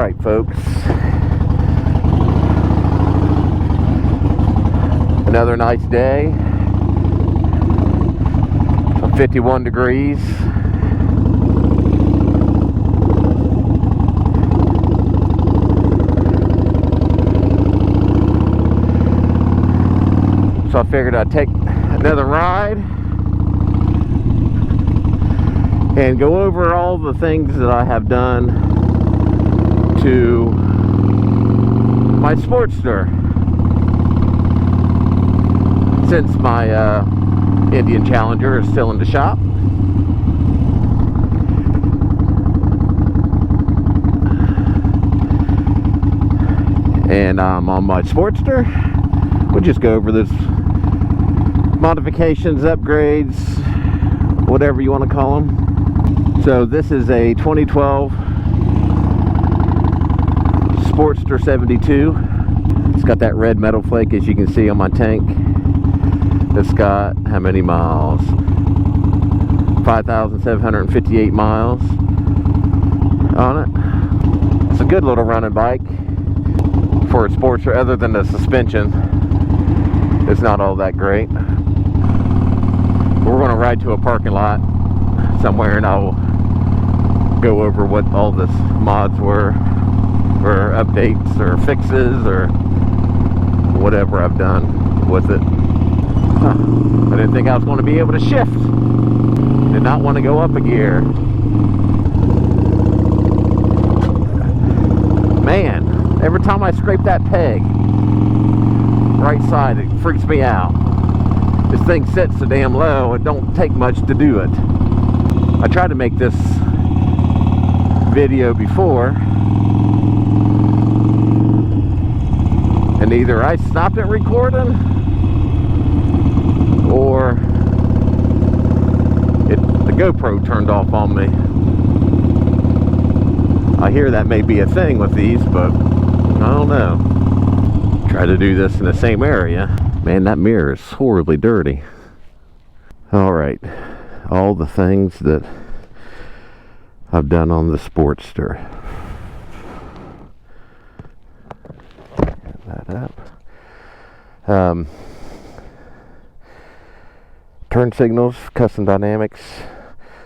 Alright folks, another nice day, 51 degrees. So I figured I'd take another ride and go over all the things that I have done to my Sportster since my Indian Challenger is still in the shop. And I'm on my Sportster. We'll just go over this modifications, upgrades, whatever you want to call them. So this is a 2012 Sportster 72. It's got that red metal flake, as you can see on my tank. It's got how many miles? 5,758 miles on it. It's a good little running bike for a Sportster, other than the suspension. It's not all that great. We're going to ride to a parking lot somewhere and I'll go over what all this mods were, or updates or fixes or whatever I've done with it. I didn't think I was going to be able to shift. Did not want to go up a gear. Man, every time I scrape that peg right side, it freaks me out. This thing sits so damn low, it don't take much to do it. I tried to make this video before, and either I stopped it recording or the GoPro turned off on me. I hear that may be a thing with these, but I don't know. Try to do this in the same area. Man, that mirror is horribly dirty. Alright, all the things that I've done on the Sportster. Get that up. Turn signals, custom dynamics.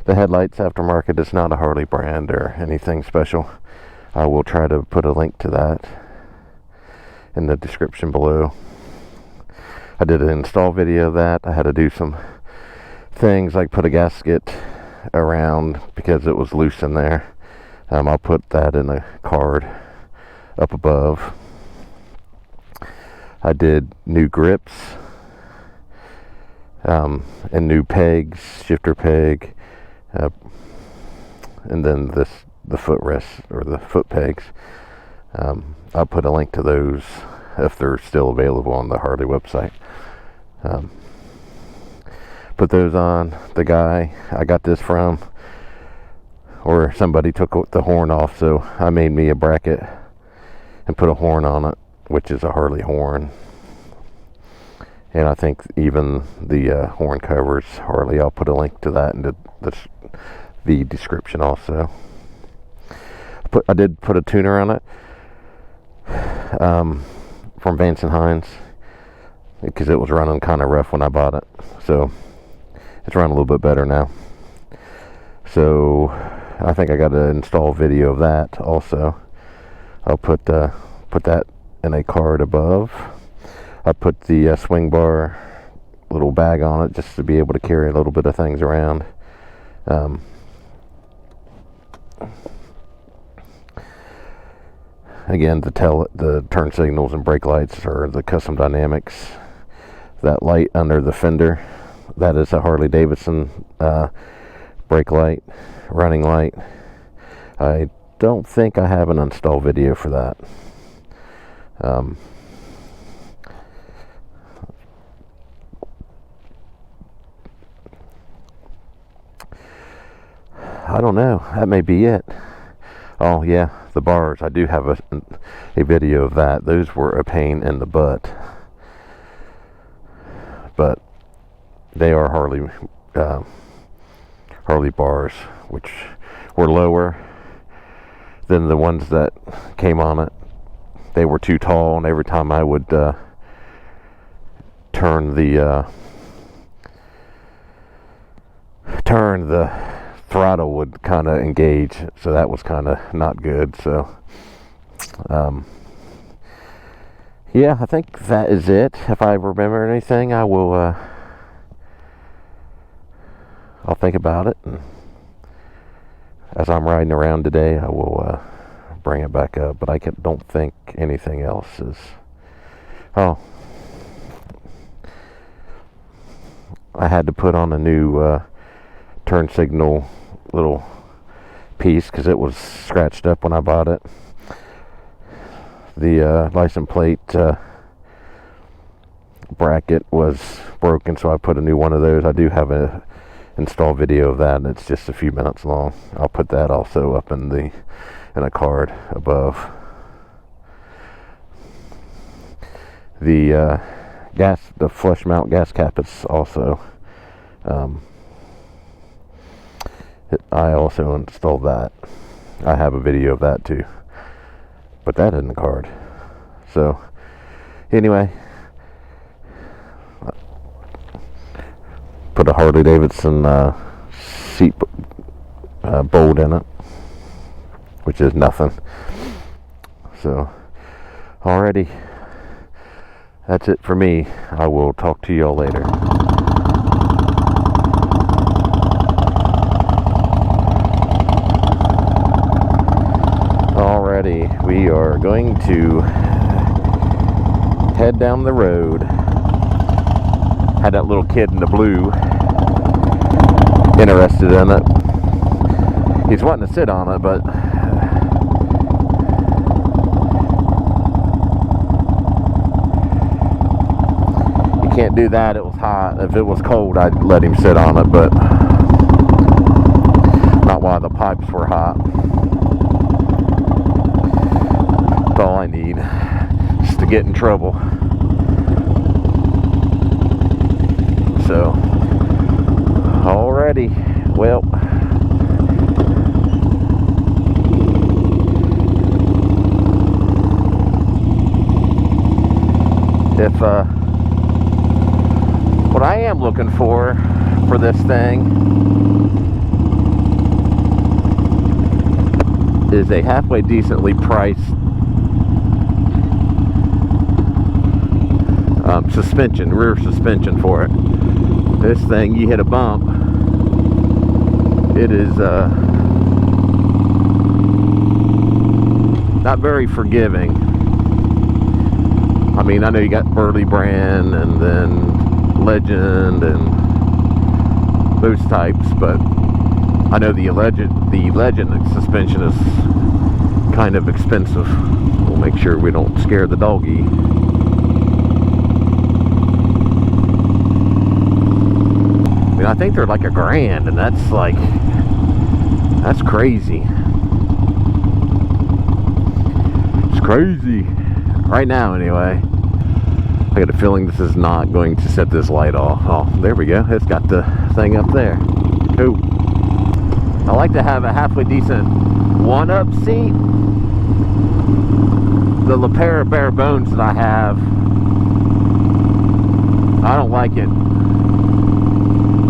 The headlights aftermarket. It's not a Harley brand or anything special. I will try to put a link to that in the description below. I did an install video of that. I had to do some things like put a gasket around because it was loose in there. I'll put that in a card up above. I did new grips and new pegs, shifter peg, and then the footrest or the foot pegs. I'll put a link to those if they're still available on the Harley website. Put those on. The guy I got this from, or somebody took the horn off, so I made me a bracket and put a horn on it, which is a Harley horn. And I think even the horn covers Harley. I'll put a link to that in the description also. I did put a tuner on it from Vance & Hines because it was running kind of rough when I bought it. So it's running a little bit better now. So I think I got to install video of that also. I'll put that in a card above. I put the swing bar little bag on it just to be able to carry a little bit of things around. Again, the turn signals and brake lights are the custom dynamics. That light under the fender, that is a Harley Davidson brake light, running light. I don't think I have an install video for that. I don't know. That may be it. Oh yeah, the bars. I do have a video of that. Those were a pain in the butt. But they are Harley bars, which were lower Then the ones that came on it, they were too tall, and every time I would turn the throttle would kind of engage, so that was kind of not good. So yeah, I think that is it. If I remember anything, I will I'll think about it, and as I'm riding around today, I will bring it back up. But I don't think anything else is. Oh, I had to put on a new turn signal little piece because it was scratched up when I bought it. The license plate bracket was broken, so I put a new one of those. I do have a install video of that, and it's just a few minutes long. I'll put that also up in a card above. The flush mount gas cap is also I also installed that. I have a video of that too, but that in the card. So anyway, put a Harley Davidson seat bolt in it, which is nothing. So alrighty, that's it for me. I will talk to y'all later. Alrighty, we are going to head down the road. Had that little kid in the blue interested in it. He's wanting to sit on it, but you can't do that. It was hot. If it was cold, I'd let him sit on it, but not while the pipes were hot. That's all I need, just to get in trouble. So, alrighty, well, if what I am looking for this thing is a halfway decently priced suspension, rear suspension for it. This thing, you hit a bump, it is not very forgiving. I mean, I know you got Burley brand and then Legend and those types, but I know the Legend suspension is kind of expensive. We'll make sure we don't scare the doggy. I think they're like $1,000, and that's crazy. It's crazy. Right now, anyway. I got a feeling this is not going to set this light off. Oh, there we go. It's got the thing up there. Cool. I like to have a halfway decent one-up seat. The LePair bare bones that I have, I don't like it.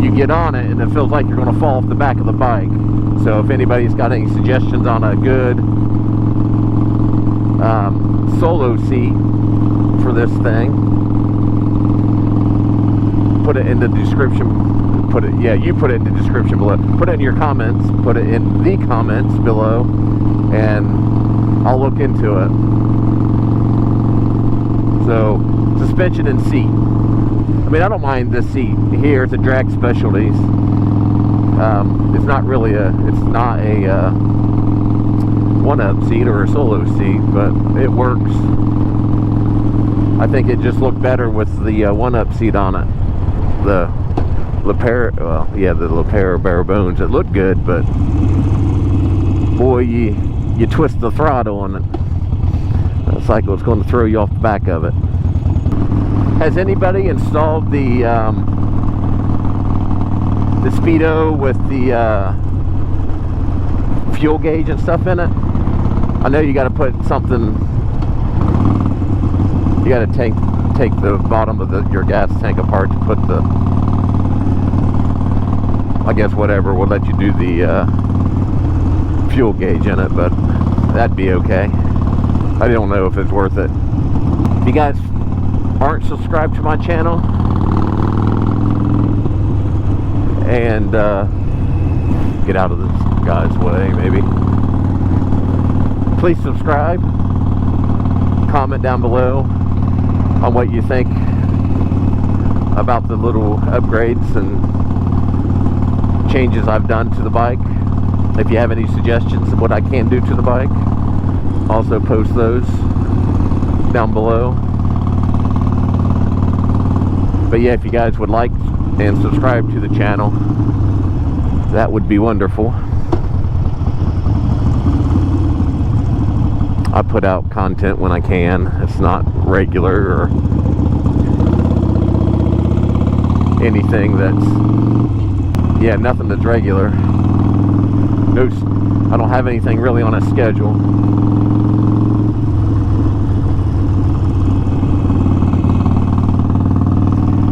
You get on it and it feels like you're going to fall off the back of the bike. So if anybody's got any suggestions on a good solo seat for this thing, put it in the description. You put it in the description below. Put it in your comments. Put it in the comments below, and I'll look into it. So, suspension and seat. I mean, I don't mind this seat here. It's a Drag Specialties. It's not a one-up seat or a solo seat, but it works. I think it just looked better with the one-up seat on it. The LePair, the LePair bare bones. It looked good, but boy, you twist the throttle on it. It's like it's going to throw you off the back of it. Has anybody installed the Speedo with the fuel gauge and stuff in it? I know you got to put something. You got to take the bottom of your gas tank apart to put the. I guess whatever will let you do the fuel gauge in it, but that'd be okay. I don't know if it's worth it. If you guys aren't subscribed to my channel and get out of this guy's way, maybe. Please subscribe. Comment down below on what you think about the little upgrades and changes I've done to the bike. If you have any suggestions of what I can do to the bike, also post those down below. But yeah, if you guys would like and subscribe to the channel, that would be wonderful. I put out content when I can. It's not regular or anything that's, yeah, nothing that's regular. No, I don't have anything really on a schedule.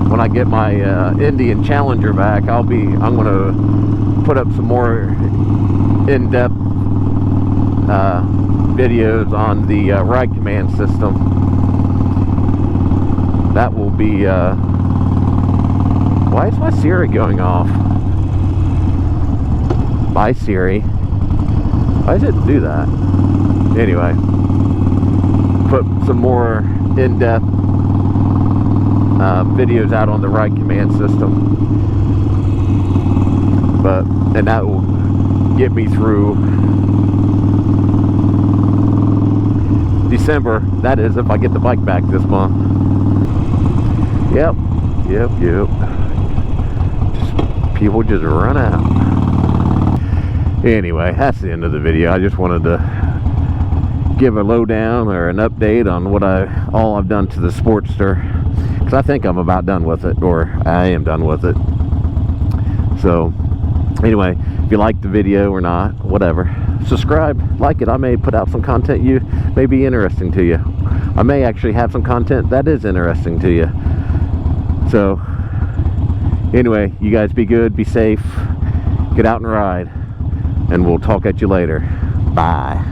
When I get my Indian Challenger back, I'm gonna put up some more in-depth videos on the ride command system. That will be why is my Siri going off? Bye Siri. Why does it do that? Anyway, put some more in-depth videos out on the ride command system, and that will get me through December. That is, if I get the bike back this month. Yep. People just run out. Anyway, that's the end of the video. I just wanted to give a lowdown or an update on what all I've done to the Sportster, because I think I'm about done with it, or I am done with it. So anyway, if you liked the video or not, whatever, subscribe, like it. I may put out some content you may be interesting to you. I may actually have some content that is interesting to you. So anyway, you guys be good, be safe, get out and ride, and we'll talk at you later. Bye.